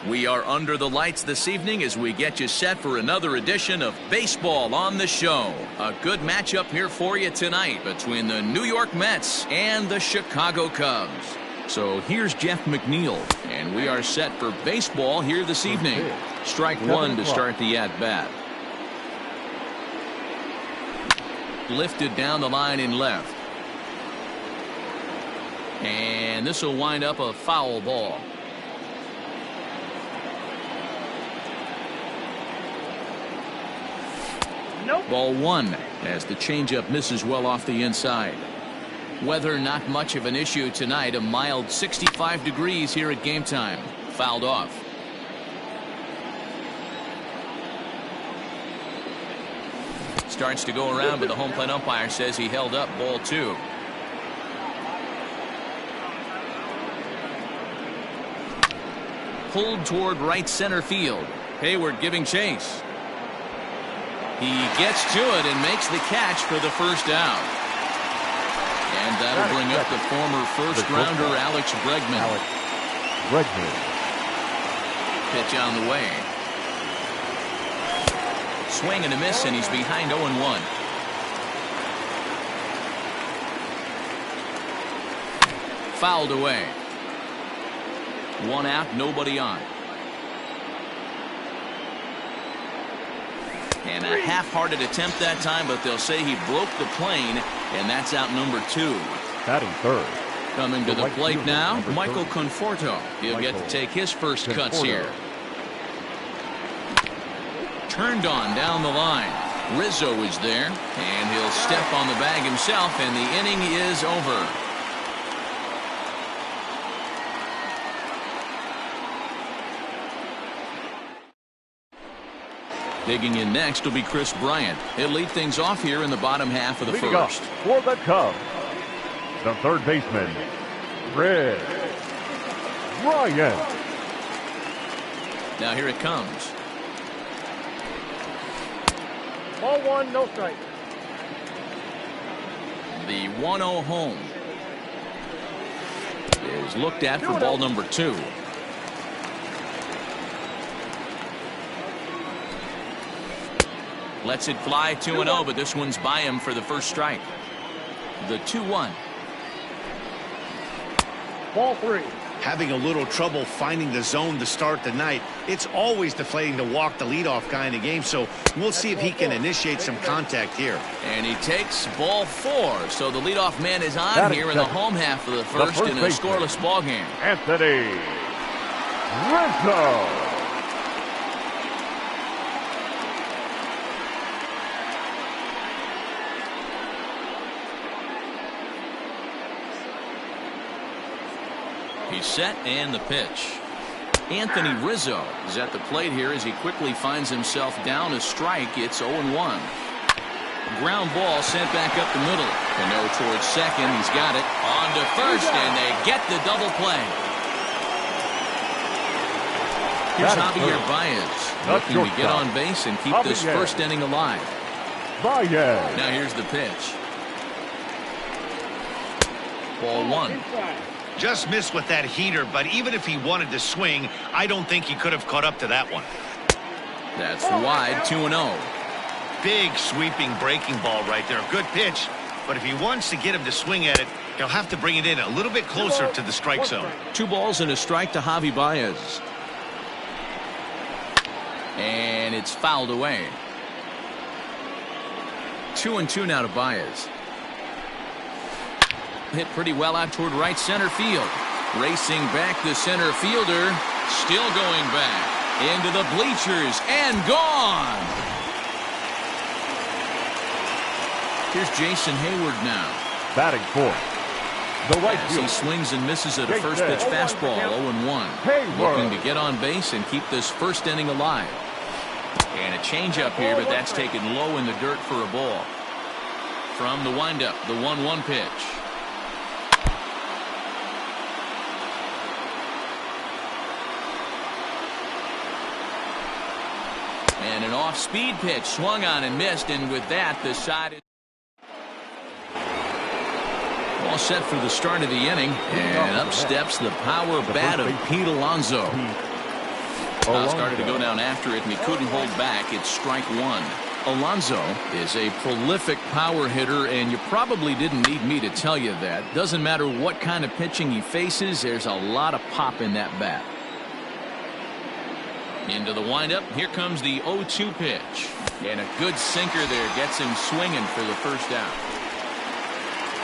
We are under the lights this evening as we get you set for another edition of Baseball on the Show. A good matchup here for you tonight between the New York Mets and the Chicago Cubs. So here's Jeff McNeil, and we are set for baseball here this evening. Strike one to start the at-bat. Lifted down the line in left. And this will wind up a foul ball. Nope. Ball one as the changeup misses well off the inside. Weather not much of an issue tonight. A mild 65 degrees here at game time. Fouled off. Starts to go around, but the home plate umpire says he held up. Ball two. Pulled toward right center field. Hayward giving chase. He gets to it and makes the catch for the first out. And that'll bring up the former first-rounder Alex Bregman. Pitch on the way. Swing and a miss, and he's behind 0-1. Fouled away. One out, nobody on. And a half-hearted attempt that time, but they'll say he broke the plane, and that's out number two. Batting third. Coming to the plate now, Michael Conforto. He'll get to take his first cuts here. Turned on down the line. Rizzo is there, and he'll step on the bag himself, and the inning is over. Digging in next will be Chris Bryant. He'll lead things off here in the bottom half of the first. For the Cubs, the third baseman, Chris Bryant. Now here it comes. Ball one, no strike. The 1-0 home is looked at for ball number two. Lets it fly 2-0, but this one's by him for the first strike. The 2-1. Ball three. Having a little trouble finding the zone to start the night. It's always deflating to walk the leadoff guy in the game, so we'll see if he can initiate some contact here. And he takes ball four, so the leadoff man is on here in the home half of the first in a scoreless ball game. Anthony Rizzo. He's set, and the pitch. Anthony Rizzo is at the plate here as he quickly finds himself down a strike. It's 0-1. Ground ball sent back up the middle. Cano towards second. He's got it. On to first, and they get the double play. Here's Javier Baez looking to get on base and keep this first inning alive. Now here's the pitch. Ball one. Just missed with that heater, but even if he wanted to swing, I don't think he could have caught up to that one. That's wide, 2-0. Big sweeping breaking ball right there. Good pitch, but if he wants to get him to swing at it, he'll have to bring it in a little bit closer to the strike zone. 2 balls and a strike to Javi Baez. And it's fouled away. 2-2 now to Baez. Hit pretty well out toward right center field. Racing back the center fielder. Still going back. Into the bleachers and gone. Here's Jason Hayward now. Batting fourth. The right field. He swings and misses at a first pitch fastball. 0-1. Looking to get on base and keep this first inning alive. And a changeup here, but that's taken low in the dirt for a ball. From the windup, the 1-1 pitch. And an off-speed pitch swung on and missed, and with that, the side is all set for the start of the inning. And up steps the power bat of Pete Alonso. Foul started to go down after it, and he couldn't hold back. It's strike one. Alonso is a prolific power hitter, and you probably didn't need me to tell you that. Doesn't matter what kind of pitching he faces, there's a lot of pop in that bat. Into the windup. Here comes the 0-2 pitch. And a good sinker there gets him swinging for the first out.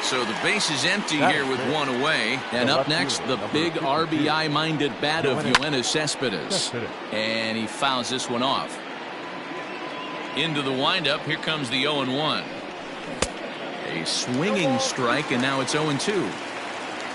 So the base is empty here with one away. And up next, the big RBI-minded bat of Yoenis Cespedes. And he fouls this one off. Into the windup. Here comes the 0-1. A swinging strike, and now it's 0-2.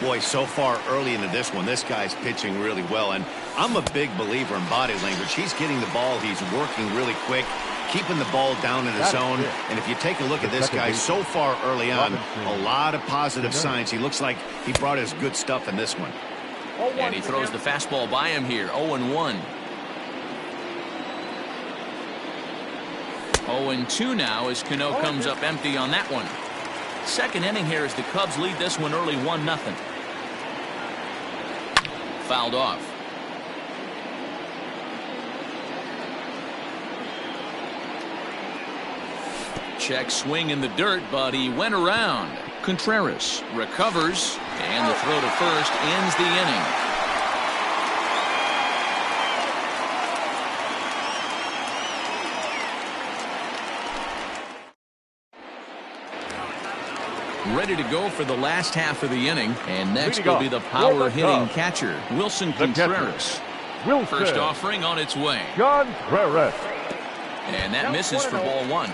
Boy, so far early into this one, this guy's pitching really well. And I'm a big believer in body language. He's getting the ball. He's working really quick, keeping the ball down in the zone. And if you take a look at this guy so far early on, a lot of positive signs. He looks like he brought his good stuff in this one. And he throws the fastball by him here. 0-1. 0-2 now as Cano comes up empty on that one. Second inning here as the Cubs lead this one early 1-0. Fouled off. Check swing in the dirt, but he went around. Contreras recovers, and the throw to first ends the inning. Ready to go for the last half of the inning, and next will be the power hitting catcher, Wilson Contreras. First offering on its way. Contreras. And that misses for ball one.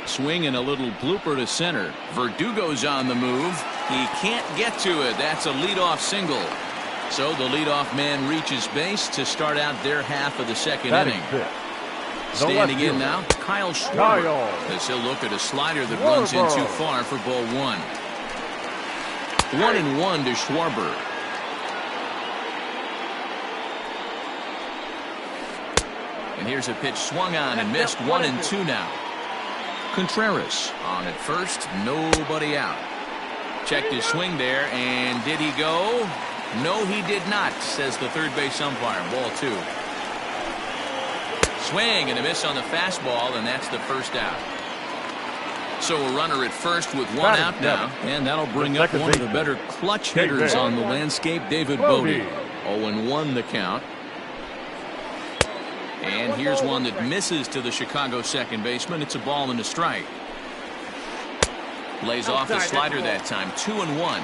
Swing and a little blooper to center. Verdugo's on the move. He can't get to it. That's a leadoff single. So the leadoff man reaches base to start out their half of the second inning. Standing in now, Kyle Schwarber, as he'll look at a slider that runs in too far for ball one. 1-1 to Schwarber. And here's a pitch swung on and missed. 1-2 now. Contreras on at first, nobody out. Checked his swing there, and did he go? No, he did not, says the third base umpire. Ball two. Swing and a miss on the fastball, and that's the first out. So a runner at first with one out now, and that'll bring up one of the better clutch hitters on the landscape, David Bodie. 0-1 the count. And here's one that misses to the Chicago second baseman. It's a ball and a strike. Lays off the slider that time. 2-1.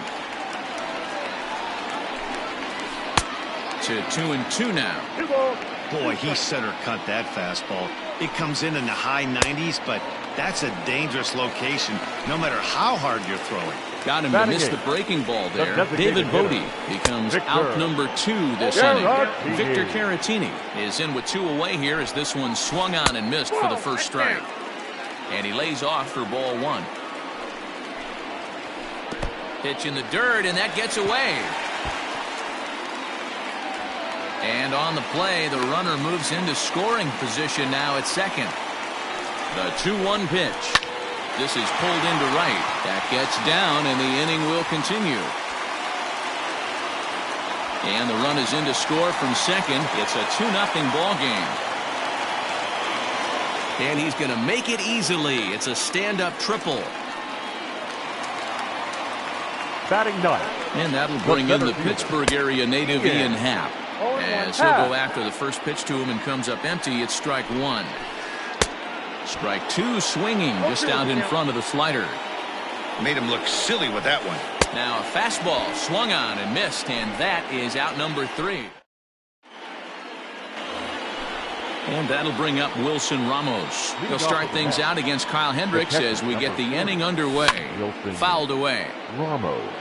To 2-2 now. Boy, he center cut that fastball. It comes in the high 90s, but that's a dangerous location no matter how hard you're throwing. Got him to miss the breaking ball there. David Bodie becomes out number 2 this inning. Victor Caratini is in with 2 away here as this one swung on and missed for the first strike. And he lays off for ball 1. Pitch in the dirt, and that gets away. And on the play, the runner moves into scoring position now at second. The 2-1 pitch. This is pulled into right. That gets down, and the inning will continue. And the run is in to score from second. It's a 2-0 ball game. And he's going to make it easily. It's a stand-up triple. Batting ninth. And that'll bring in the Pittsburgh area native Ian Happ. As he'll go after the first pitch to him and comes up empty, it's strike 1. Strike 2 swinging just out in front of the slider. Made him look silly with that one. Now a fastball swung on and missed, and that is out number 3. And that'll bring up Wilson Ramos. He'll start things out against Kyle Hendricks as we get the inning underway. Fouled away. Ramos.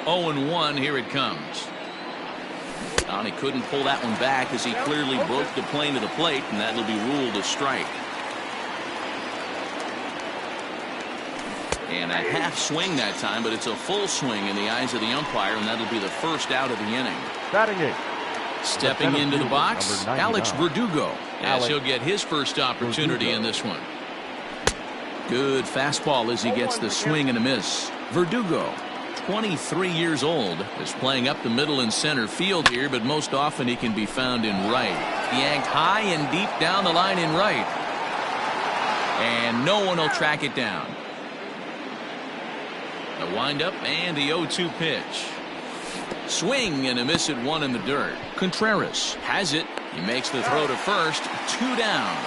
0-1, here it comes. And he couldn't pull that one back as he clearly broke the plane to the plate, and that'll be ruled a strike. And a half swing that time, but it's a full swing in the eyes of the umpire, and that'll be the first out of the inning. Batting 8. Stepping into the box, Alex Verdugo, as he'll get his first opportunity in this one. Good fastball as he gets the swing and a miss. Verdugo, 23 years old, is playing up the middle and center field here, but most often he can be found in right. Yanked high and deep down the line in right. And no one will track it down. The windup and the 0-2 pitch. Swing and a miss at one in the dirt. Contreras has it. He makes the throw to first. 2 down.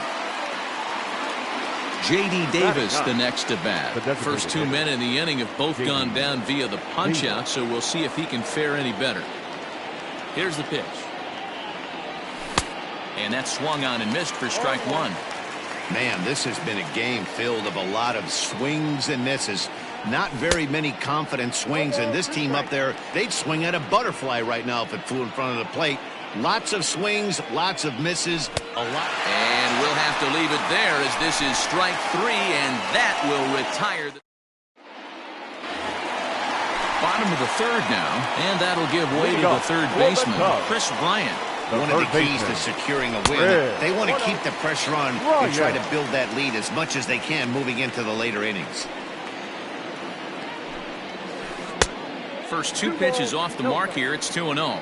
J.D. Davis the next to bat. First 2 men in the inning have both gone down via the punch out, so we'll see if he can fare any better. Here's the pitch. And that's swung on and missed for strike one. Man, this has been a game filled of a lot of swings and misses. Not very many confident swings, and this team up there, they'd swing at a butterfly right now if it flew in front of the plate. Lots of swings, lots of misses, a lot. And we'll have to leave it there as this is strike 3, and that will retire the bottom of the third now, and that'll give way to the third baseman, Chris Bryant. One of the keys to securing a win, they want to keep the pressure on and try to build that lead as much as they can moving into the later innings. First 2 pitches off the mark here. It's 2-0.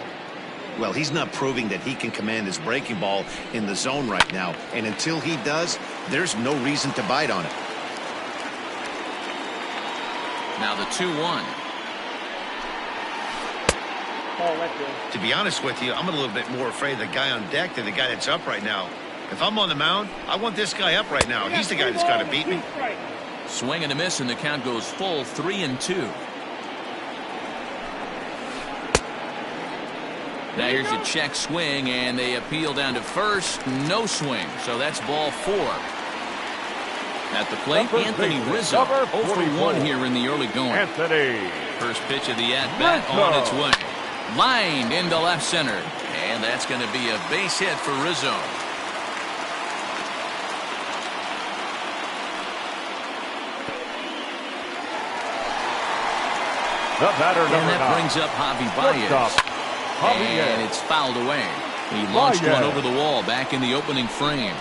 Well, he's not proving that he can command his breaking ball in the zone right now. And until he does, there's no reason to bite on it. Now the 2-1. To be honest with you, I'm a little bit more afraid of the guy on deck than the guy that's up right now. If I'm on the mound, I want this guy up right now. He's the guy that's got to beat me. Swing and a miss, and the count goes full 3-2. Now here's a check swing, and they appeal down to first. No swing, so that's ball 4. At the plate, Anthony Rizzo, 0-for-1 here in the early going. First pitch of the at-bat on its way. Lined into left center, and that's going to be a base hit for Rizzo. And that brings up Javi Baez. And it's fouled away. He launched one over the wall back in the opening frame.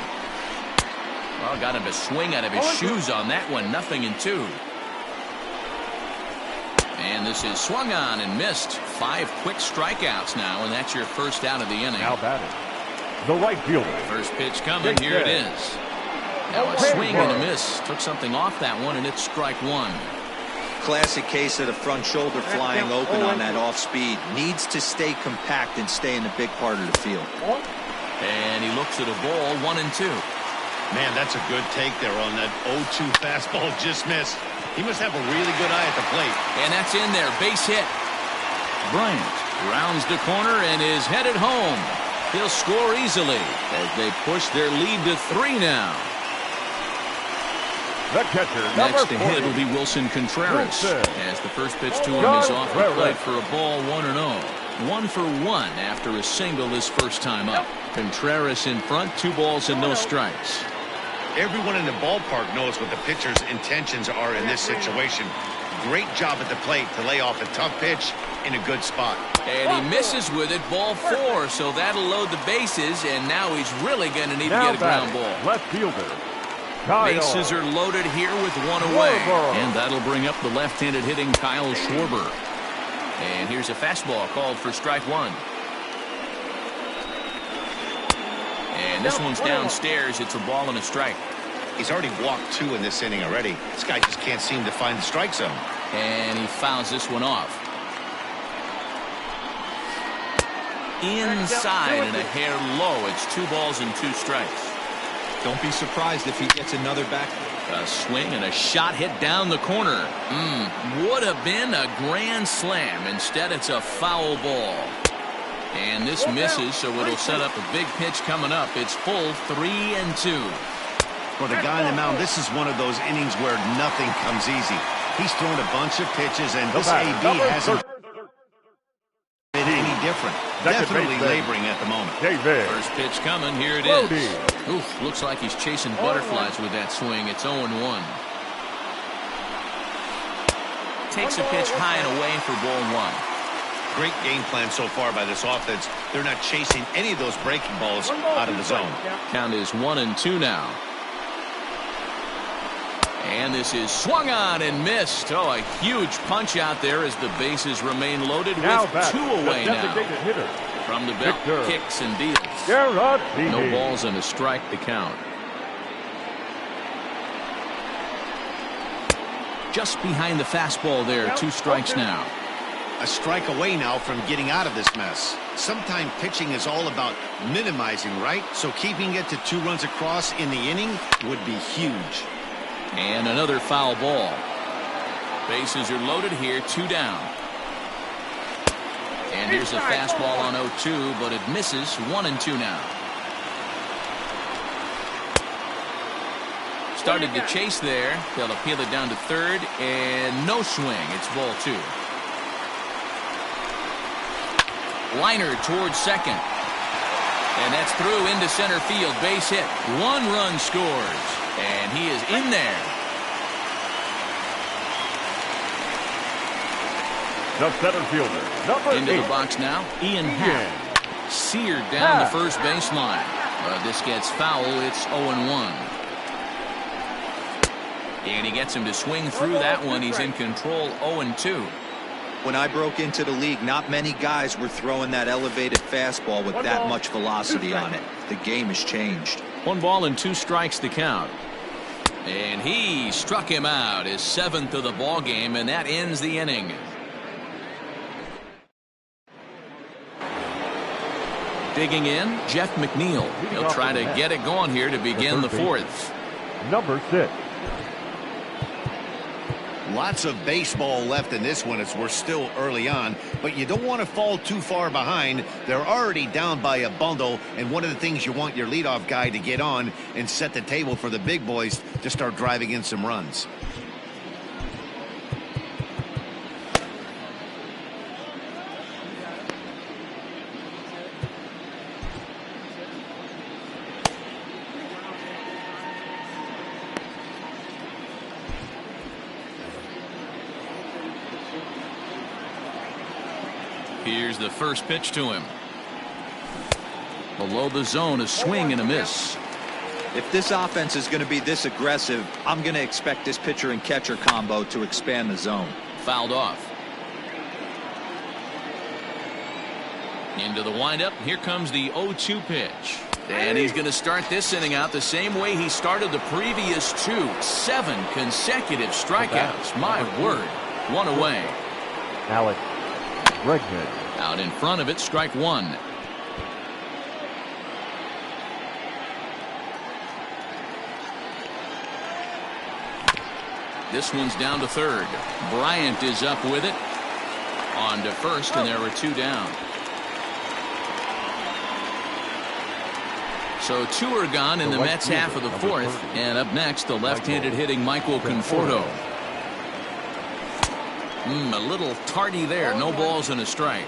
Well, got him to swing out of his shoes on that one. 0-2. And this is swung on and missed. 5 quick strikeouts now, and that's your first out of the inning. Now batting, the right fielder. First pitch coming. Here it is. Now a swing and a miss. Took something off that one, and it's strike 1. Classic case of the front shoulder flying open on that off speed. Needs to stay compact and stay in the big part of the field. And he looks at a ball. 1-2. Man, that's a good take there on that 0-2 fastball just missed. He must have a really good eye at the plate. And that's in there. Base hit. Bryant rounds the corner and is headed home. He'll score easily as they push their lead to 3 now. The catcher, next to hit will be Wilson Contreras, as the first pitch to him is off the plate for a ball. 1-0. 1-for-1 after a single his first time up. Contreras in front, 2 balls and no strikes. Everyone in the ballpark knows what the pitcher's intentions are in this situation. Great job at the plate to lay off a tough pitch in a good spot. And he misses with it. Ball 4, so that'll load the bases, and now he's really going to need to get a ground ball. Left fielder. Bases are loaded here with 1 away. And that'll bring up the left-handed hitting Kyle Schwarber. And here's a fastball called for strike 1. And this one's downstairs. It's a ball and a strike. He's already walked 2 in this inning already. This guy just can't seem to find the strike zone. And he fouls this one off. Inside and a hair low. It's 2 balls and 2 strikes. Don't be surprised if he gets another back. A swing and a shot hit down the corner. Would have been a grand slam. Instead, it's a foul ball. And this misses, so it'll set up a big pitch coming up. It's full 3-2. For the guy on the mound, this is one of those innings where nothing comes easy. He's thrown a bunch of pitches, and this AB hasn't been any different. Definitely laboring at the moment. First pitch coming. Here it is. Oof, looks like he's chasing butterflies with that swing. It's 0-1. Takes a pitch high and away for ball 1. Great game plan so far by this offense. They're not chasing any of those breaking balls out of the zone. Count is 1-2 now. And And this is swung on and missed. Oh, a huge punch out there as the bases remain loaded Now with back, 2 away the now. designated hitter, From the belt, Victor. kicks and deals. No balls and a strike to count. Just behind the fastball there, 2 strikes now. A strike away now from getting out of this mess. Sometimes pitching is all about minimizing, right? So keeping it to 2 runs across in the inning would be huge. And another foul ball. Bases are loaded here, 2 down. And here's a fastball on 0-2, but it misses. 1-2 now. Started to chase there. They'll appeal it down to third, and no swing. It's ball 2. Liner towards second. And that's through into center field. Base hit. 1 run scores. And he is in there. The center fielder, number Into 8. the box now. Ian Happ. Seared down the first baseline. But this gets foul. It's 0-1. And he gets him to swing through that one. He's in control. 0-2. When I broke into the league, not many guys were throwing that elevated fastball with that much velocity on it. The game has changed. 1 ball and 2 strikes to count. And he struck him out, his 7th of the ball game, and that ends the inning. Digging in, Jeff McNeil. He'll try to get it going here to begin the 4th. Number 6. Lots of baseball left in this one as we're still early on, but you don't want to fall too far behind. They're already down by a bundle, and one of the things you want your leadoff guy to get on and set the table for the big boys to start driving in some runs. Here's the first pitch to him. Below the zone, a swing and a miss. If this offense is going to be this aggressive, I'm going to expect this pitcher and catcher combo to expand the zone. Fouled off. Into the windup. Here comes the 0-2 pitch. And he's going to start this inning out the same way he started the previous 2. 7 consecutive strikeouts. My word. 1 away. Alex Bregman. Out in front of it, strike 1. This one's down to third. Bryant is up with it. On to first, and there were 2 down. So 2 are gone in the Mets half of the 4th. And up next, the left-handed hitting Michael Conforto. A little tardy there. No balls and a strike.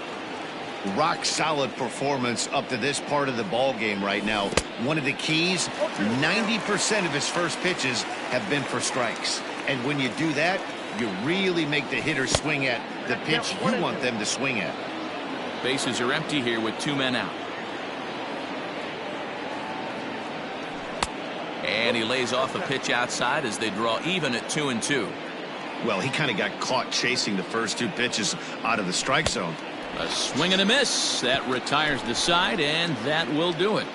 Rock solid performance up to this part of the ball game right now. One of the keys, 90% of his first pitches have been for strikes. And when you do that, you really make the hitter swing at the pitch you want them to swing at. Bases are empty here with 2 men out. And he lays off a pitch outside as they draw even at 2-2. Well, he kind of got caught chasing the first 2 pitches out of the strike zone. A swing and a miss. That retires the side, and that will do it.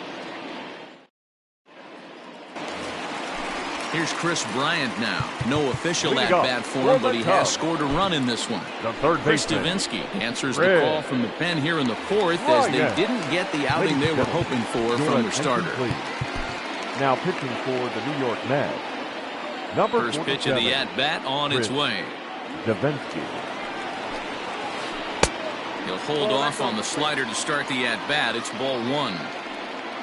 Here's Chris Bryant now. No official at-bat for him, but he has scored a run in this one. The third Chris baseman. Davinsky answers the call from the pen here in the 4th as they didn't get the outing they were hoping for from their starter. Now pitching for the New York Mets. Number First pitch of the at-bat on its way. Davinsky. He'll hold off on the slider to start the at-bat. It's ball 1.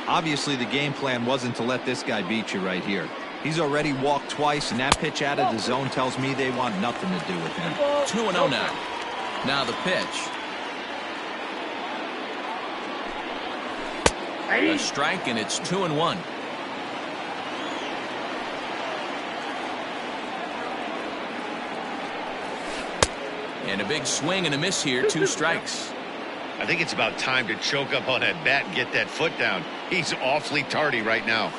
Obviously, the game plan wasn't to let this guy beat you right here. He's already walked twice, and that pitch out of the zone tells me they want nothing to do with him. 2-0 now. Now the pitch. A strike, and it's 2-1. And a big swing and a miss here. 2 strikes. I think it's about time to choke up on that bat and get that foot down. He's awfully tardy right now.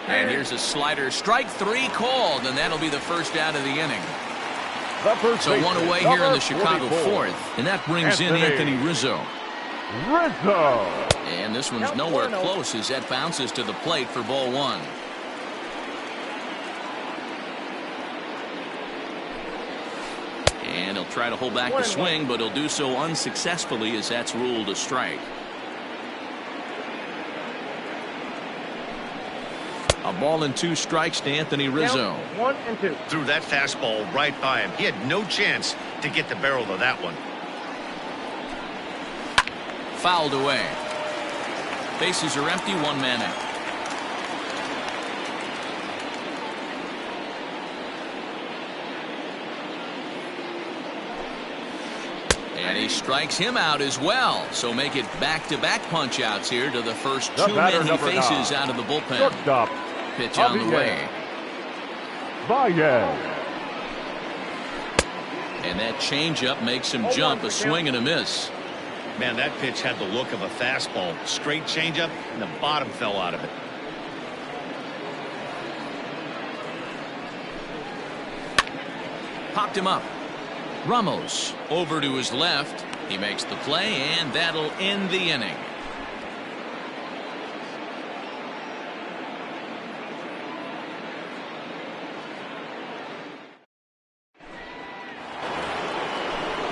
And here's a slider. Strike 3 called, and that'll be the first out of the inning. So one away here in the Chicago 4th, and that brings in Anthony Rizzo. And this one's nowhere close as that bounces to the plate for ball 1. And he'll try to hold back the swing, but he'll do so unsuccessfully as that's ruled a strike. A ball and 2 strikes to Anthony Rizzo. 1 and 2. Threw that fastball right by him. He had no chance to get the barrel of that one. Fouled away. Bases are empty, 1 man out. And he strikes him out as well. So make it back-to-back punch-outs here to the first 2 men he faces out of the bullpen. Pitch on the way. And that changeup makes him jump, a swing and a miss. Man, that pitch had the look of a fastball. Straight changeup, and the bottom fell out of it. Popped him up. Ramos over to his left. He makes the play, and that'll end the inning.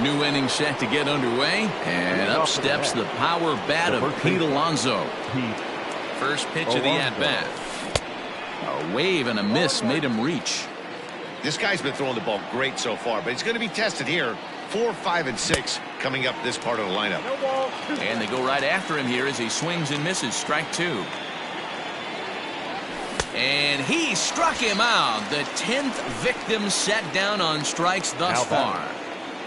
New inning set to get underway, and up steps the power bat of Pete Alonso. First pitch of the at-bat. A wave and a miss made him reach. This guy's been throwing the ball great so far, but he's going to be tested here. 4, 5, and 6 coming up this part of the lineup. And they go right after him here as he swings and misses. Strike 2. And he struck him out. The 10th victim set down on strikes thus far.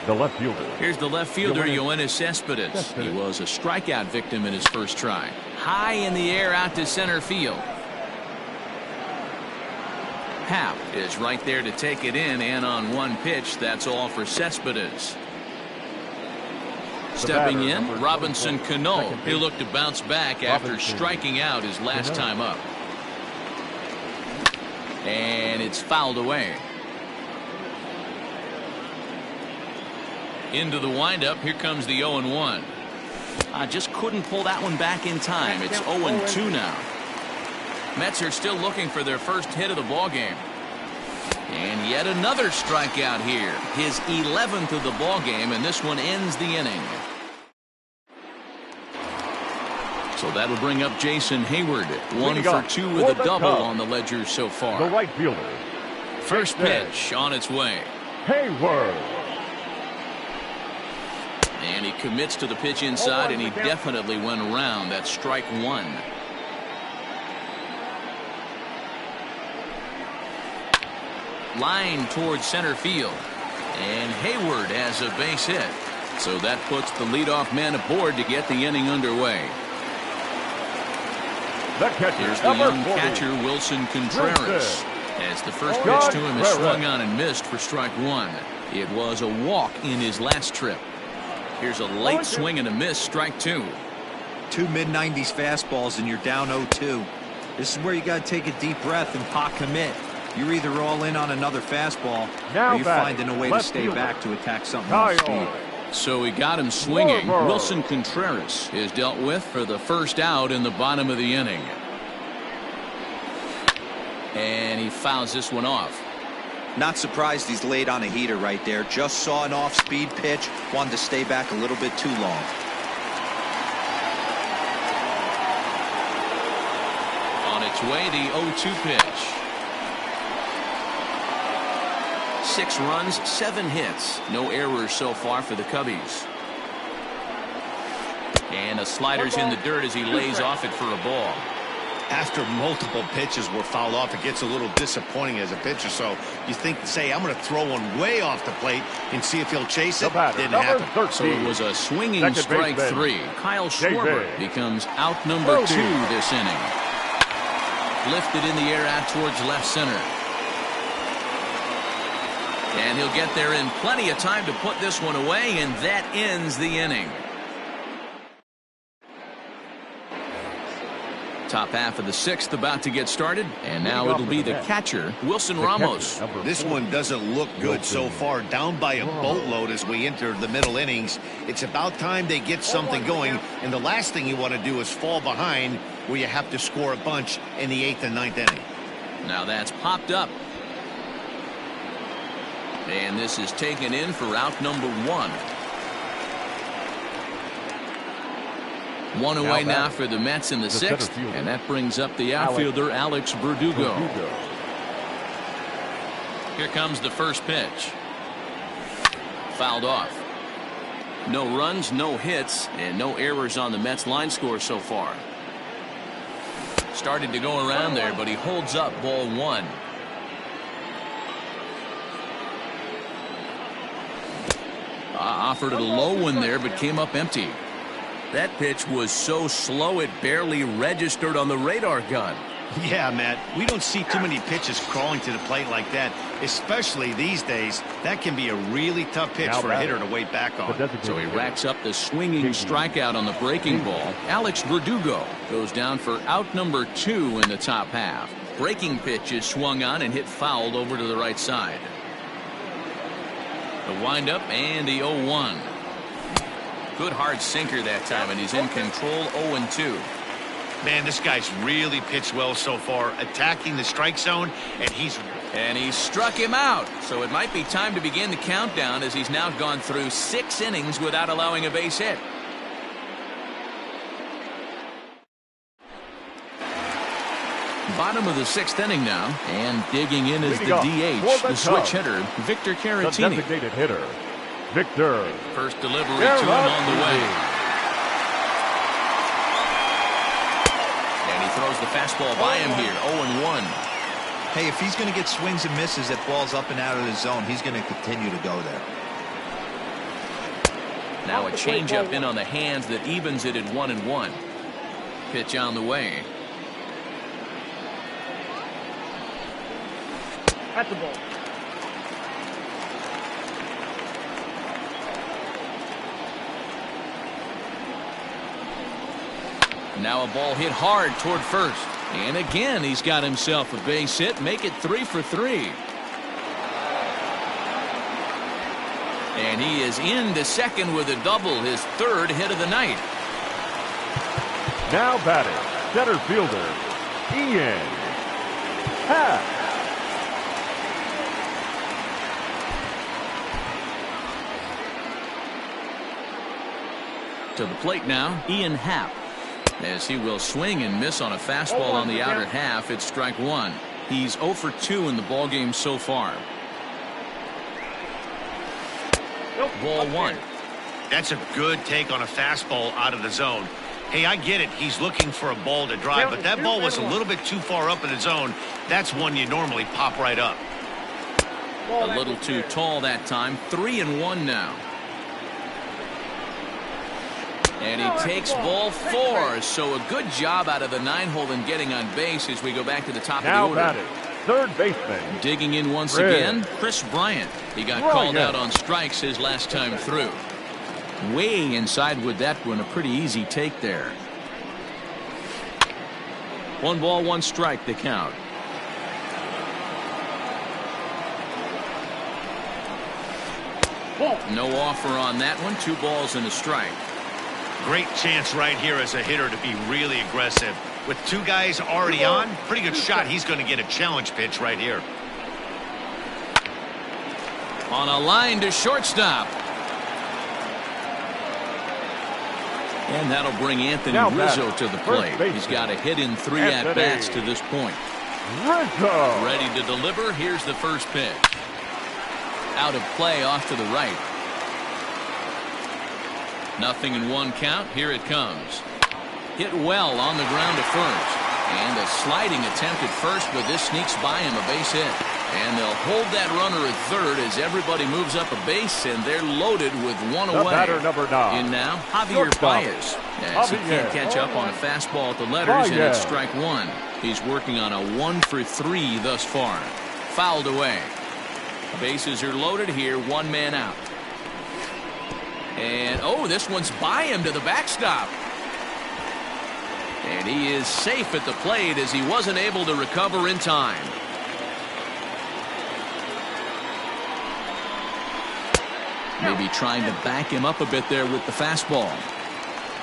The left fielder. Here's the left fielder, Yoenis Cespedes. He was a strikeout victim in his first try. High in the air out to center field. Happ is right there to take it in, and on 1 pitch, that's all for Cespedes. Stepping in, Robinson Cano. He'll look to bounce back after striking out his last time up. And it's fouled away. Into the windup. Here comes the 0-1. I just couldn't pull that one back in time. It's 0-2 now. Mets are still looking for their first hit of the ballgame. And yet another strikeout here. His 11th of the ballgame, and this one ends the inning. So that'll bring up Jason Hayward. 1 for 2 with a double on the ledger so far. The right fielder. First pitch on its way. Hayward. And he commits to the pitch inside, and he definitely went around. That's strike 1. Line towards center field. And Hayward has a base hit. So that puts the leadoff man aboard to get the inning underway. Here's the young catcher, Wilson Contreras. As the first pitch to him is swung on and missed for strike 1. It was a walk in his last trip. Here's a late swing and a miss, strike 2. 2 mid-90s fastballs and you're down 0-2. This is where you got to take a deep breath and pot commit. You're either all in on another fastball, or you're finding a way to stay back to attack something off speed. So he got him swinging. Wilson Contreras is dealt with for the first out in the bottom of the inning. And he fouls this one off. Not surprised he's laid on a heater right there. Just saw an off-speed pitch. Wanted to stay back a little bit too long. On its way, the 0-2 pitch. 6 runs, 7 hits. No errors so far for the Cubbies. And a slider's in the dirt as he lays off it for a ball. After multiple pitches were fouled off, it gets a little disappointing as a pitcher. So you think, say, I'm going to throw one way off the plate and see if he'll chase it. Didn't happen. So it was a swinging strike 3. Kyle Schwarber becomes out number 2 this inning. Lifted in the air out towards left center. And he'll get there in plenty of time to put this one away, and that ends the inning. Top half of the sixth about to get started, and now it'll be the catcher, Wilson Ramos. This one doesn't look good so far. Down by a boatload as we enter the middle innings. It's about time they get something going, and the last thing you want to do is fall behind where you have to score a bunch in the 8th and 9th inning. Now that's popped up. And this is taken in for out number 1. One away now for the Mets in the 6th, and that brings up the outfielder Alex Verdugo. Here comes the first pitch. Fouled off. No runs, no hits, and no errors on the Mets line score so far. Started to go around there, but he holds up ball 1. Offered a low one there, but came up empty. That pitch was so slow it barely registered on the radar gun. Yeah, Matt, we don't see too many pitches crawling to the plate like that, especially these days. That can be a really tough pitch for a hitter to wait back on. So he racks up the swinging strikeout on the breaking ball. Alex Verdugo goes down for out number 2 in the top half. Breaking pitch is swung on and hit fouled over to the right side. The windup and the 0-1. Good hard sinker that time, and he's in control. 0-2. Man, this guy's really pitched well so far, attacking the strike zone, and he struck him out. So it might be time to begin the countdown, as he's now gone through 6 innings without allowing a base hit. Bottom of the 6th inning now, and digging in is the DH, the switch hitter, Victor Caratini. The designated hitter, Victor. First delivery to him on the way. And he throws the fastball by him here, 0-1. Hey, if he's going to get swings and misses at balls up and out of the zone, he's going to continue to go there. Now a changeup in on the hands that evens it at 1-1. Pitch on the way. At the ball. Now a ball hit hard toward first. And again, he's got himself a base hit. Make it 3 for 3. And he is into second with a double, his 3rd hit of the night. Now batting, center fielder, Ian Happ. To the plate now, Ian Happ, as he will swing and miss on a fastball on the outer half. It's strike 1. He's 0 for 2 in the ballgame so far. Ball 1. That's a good take on a fastball out of the zone. Hey, I get it. He's looking for a ball to drive, but that ball was a little bit too far up in the zone. That's one you normally pop right up. A little too tall that time. 3-1 now. And he takes ball 4. So a good job out of the 9-hole in getting on base as we go back to the top of the order. Batting, third baseman. Digging in once again, Chris Bryant. He got called out on strikes his last time through. Way inside with that one. A pretty easy take there. 1 ball, 1 strike, the count. No offer on that one. 2 balls and a strike. Great chance right here as a hitter to be really aggressive. With 2 guys already on, pretty good shot. He's going to get a challenge pitch right here. On a line to shortstop. And that'll bring Anthony Rizzo to the plate. He's got a hit in 3 at-bats to this point. Rizzo. Ready to deliver. Here's the first pitch. Out of play off to the right. 0-1 count. Here it comes. Hit well on the ground to first. And a sliding attempt at first, but this sneaks by him, a base hit. And they'll hold that runner at third as everybody moves up a base, and they're loaded with 1 away. Batter number 9. In now, Javier Baez. As he can't catch up on a fastball at the letters, and it's strike 1. He's working on a 1 for 3 thus far. Fouled away. Bases are loaded here, 1 man out. And, oh, this one's by him to the backstop. And he is safe at the plate as he wasn't able to recover in time. Maybe trying to back him up a bit there with the fastball.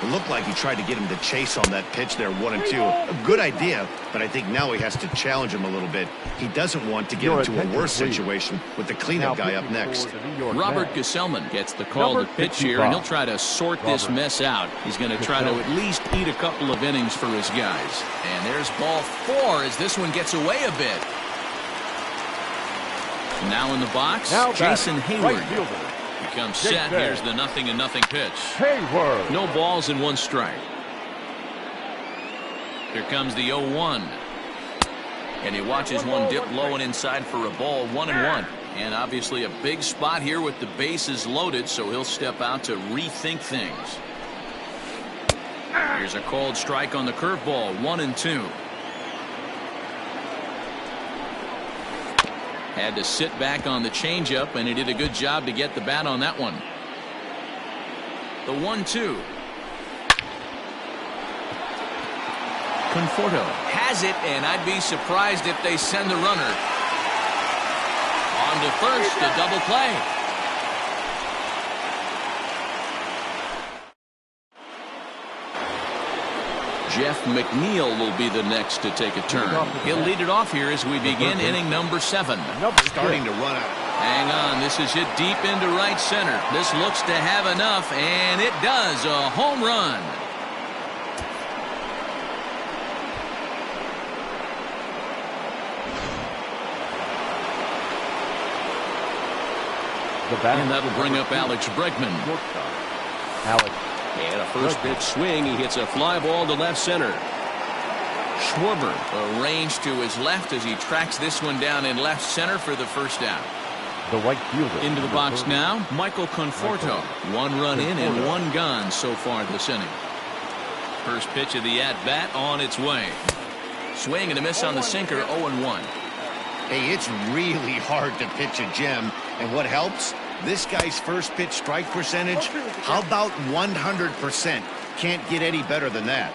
It looked like he tried to get him to chase on that pitch there, 1-2. A good idea, but I think now he has to challenge him a little bit. He doesn't want to get into a worse situation with the cleanup guy up next. Robert Gesellman gets the call to pitch here, and he'll try to sort this mess out. He's going to try to at least eat a couple of innings for his guys. And there's ball 4 as this one gets away a bit. Now in the box, Jason Hayward. Comes set. Here's the 0-0 pitch. Hayward. No balls and 1 strike. Here comes the 0-1. And he watches one dip low and inside for a ball, 1-1. And obviously a big spot here with the bases loaded, so he'll step out to rethink things. Here's a called strike on the curveball, 1-2. Had to sit back on the changeup, and he did a good job to get the bat on that one. The 1-2. Conforto has it, and I'd be surprised if they send the runner. On to first, a double play. Jeff McNeil will be the next to take a turn. He'll lead it off here as we begin inning number 7. Starting to run out. Hang on, this is hit deep into right center. This looks to have enough, and it does. A home run. And that'll bring up Alex Bregman. Alex. And a first pitch swing. He hits a fly ball to left center. Schwarber arranged to his left as he tracks this one down in left center for the first out. The right fielder. Into the box now, Michael Conforto. 1 run in and 1 gone so far this inning. First pitch of the at-bat on its way. Swing and a miss on the sinker, 0-1. Hey, it's really hard to pitch a gem. And what helps? This guy's first pitch strike percentage, how about 100%? Can't get any better than that.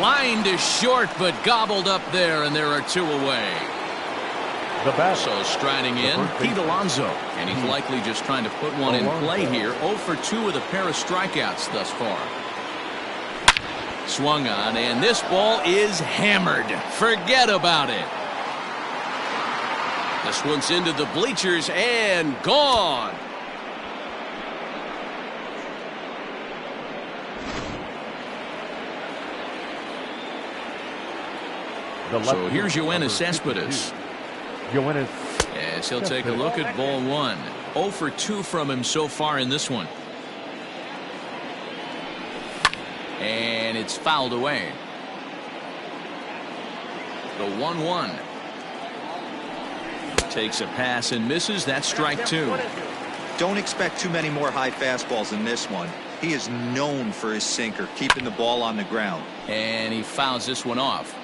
Line to short, but gobbled up there, and there are 2 away. So striding in, Pete Alonso. And he's likely just trying to put one in play here. 0 for 2 with a pair of strikeouts thus far. Swung on, and this ball is hammered. Forget about it. This one's into the bleachers and gone. So here's Yoenis Cespedes. As he'll take a look at ball 1. 0 for 2 from him so far in this one. And it's fouled away. The 1-1. Takes a pass and misses. That's strike 2. Don't expect too many more high fastballs in this one. He is known for his sinker, keeping the ball on the ground. And he fouls this one off.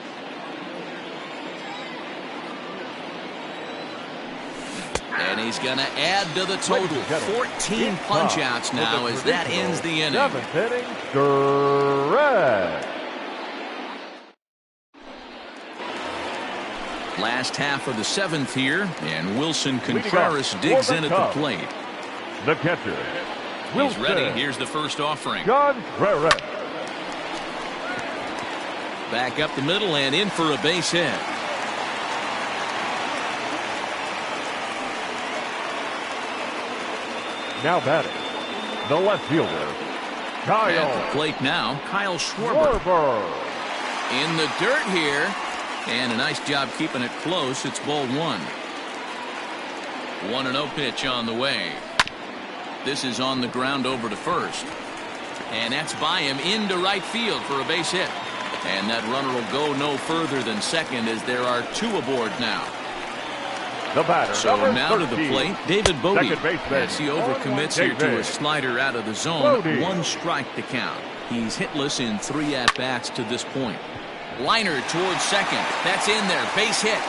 And he's going to add to the total. 14 punch-outs now as that ends the inning. 7th inning, correct. Last half of the 7th here, and Wilson Contreras digs in at the plate. The catcher, Wilson. He's ready. Here's the first offering. Contreras. Back up the middle and in for a base hit. Now batting, the left fielder, Kyle. At the plate now, Kyle Schwarber. In the dirt here. And a nice job keeping it close. It's ball 1. 1-0 pitch on the way. This is on the ground over to first. And that's by him into right field for a base hit. And that runner will go no further than second as there are 2 aboard now. The batter, so now 13, to the plate, David Bodie. As he overcommits here to a slider out of the zone. Bodie. 1 strike to count. He's hitless in 3 at-bats to this point. Liner towards second. That's in there. Base hit.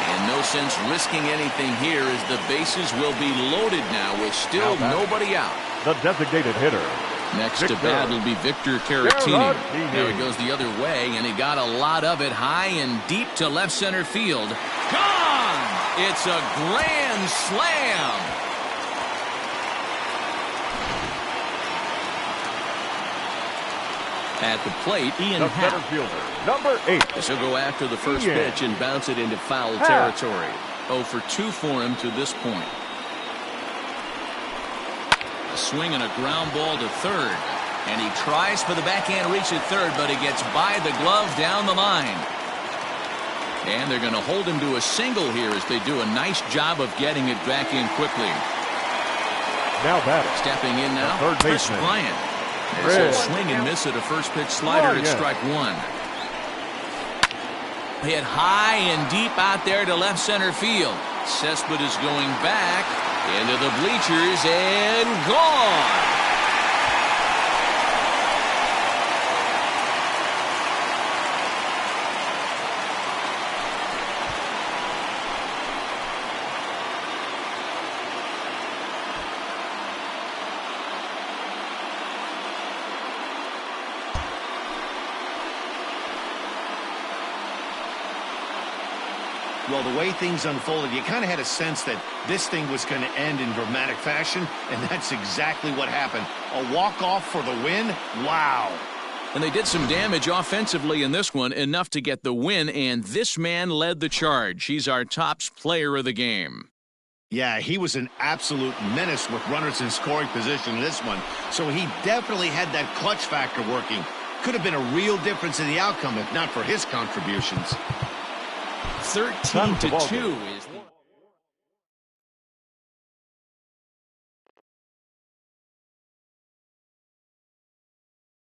And no sense risking anything here as the bases will be loaded now with still nobody out. the designated hitter. Next to bat will be Victor Caratini. Now he goes the other way, and he got a lot of it high and deep to left center field. Gone! It's a grand slam! At the plate, Ian The Happ. center fielder, number 8. This will go after the first Ian pitch and bounce it into foul Happ. territory. 0 for 2 for him to this point. A swing and a ground ball to third. And he tries for the backhand reach at third, but he gets by the glove down the line. And they're going to hold him to a single here as they do a nice job of getting it back in quickly. Now batting. Stepping in now, third Chris baseman. Bryant. As he'll swing and miss at a first pitch slider at strike one. Hit high and deep out there to left center field. Cespedes going back into the bleachers and gone. Well, the way things unfolded, you kind of had a sense that this thing was going to end in dramatic fashion, and that's exactly what happened. A walk-off for the win? Wow. And they did some damage offensively in this one, enough to get the win, and this man led the charge. He's our top player of the game. Yeah, he was an absolute menace with runners in scoring position in this one, so he definitely had that clutch factor working. Could have been a real difference in the outcome if not for his contributions. 13-2